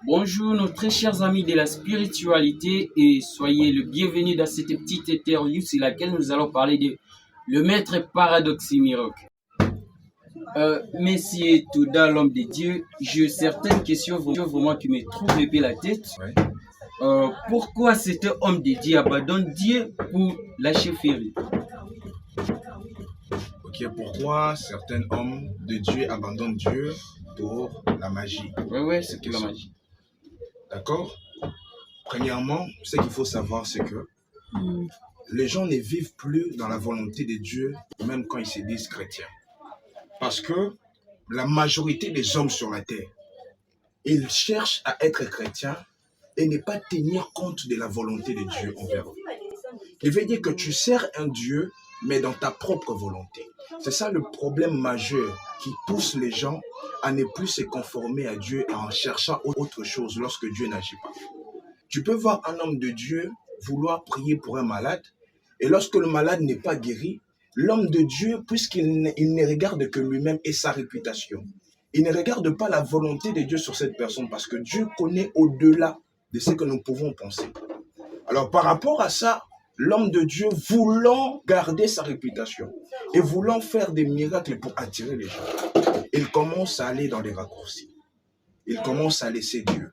Bonjour nos très chers amis de la spiritualité et soyez le bienvenu dans cette petite interview sur laquelle nous allons parler de le maître Paradoxy Miracle. Messieurs Touda, l'homme de Dieu, j'ai certaines questions vraiment qui me trouvent la tête. Ouais. Pourquoi cet homme de Dieu abandonne Dieu pour la chefferie? Ok, pourquoi certains hommes de Dieu abandonnent Dieu pour la magie? Ouais, c'est que la magie. D'accord? Premièrement, ce qu'il faut savoir, c'est que les gens ne vivent plus dans la volonté de Dieu, même quand ils se disent chrétiens. Parce que la majorité des hommes sur la terre, ils cherchent à être chrétiens et ne pas tenir compte de la volonté de Dieu envers eux. Il veut dire que tu sers un Dieu, mais dans ta propre volonté. C'est ça le problème majeur qui pousse les gens à ne plus se conformer à Dieu en cherchant autre chose lorsque Dieu n'agit pas. Tu peux voir un homme de Dieu vouloir prier pour un malade, et lorsque le malade n'est pas guéri, l'homme de Dieu, puisqu'il ne regarde que lui-même et sa réputation, il ne regarde pas la volonté de Dieu sur cette personne, parce que Dieu connaît au-delà de ce que nous pouvons penser. Alors par rapport à ça, l'homme de Dieu voulant garder sa réputation et voulant faire des miracles pour attirer les gens, il commence à aller dans les raccourcis. Il commence à laisser Dieu.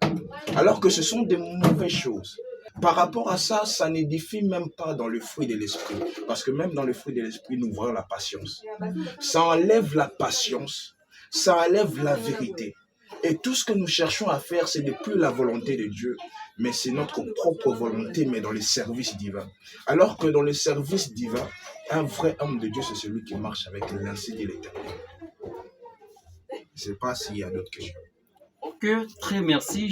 Alors que ce sont des mauvaises choses. Par rapport à ça, ça n'édifie même pas dans le fruit de l'esprit. Parce que même dans le fruit de l'esprit, nous voyons la patience. Ça enlève la patience, ça enlève la vérité. Et tout ce que nous cherchons à faire, ce n'est plus la volonté de Dieu, mais c'est notre propre volonté, mais dans les services divins. Alors que dans les services divins, un vrai homme de Dieu, c'est celui qui marche avec l'ainsi de l'Éternel. Je ne sais pas s'il y a d'autres questions. Ok, très merci.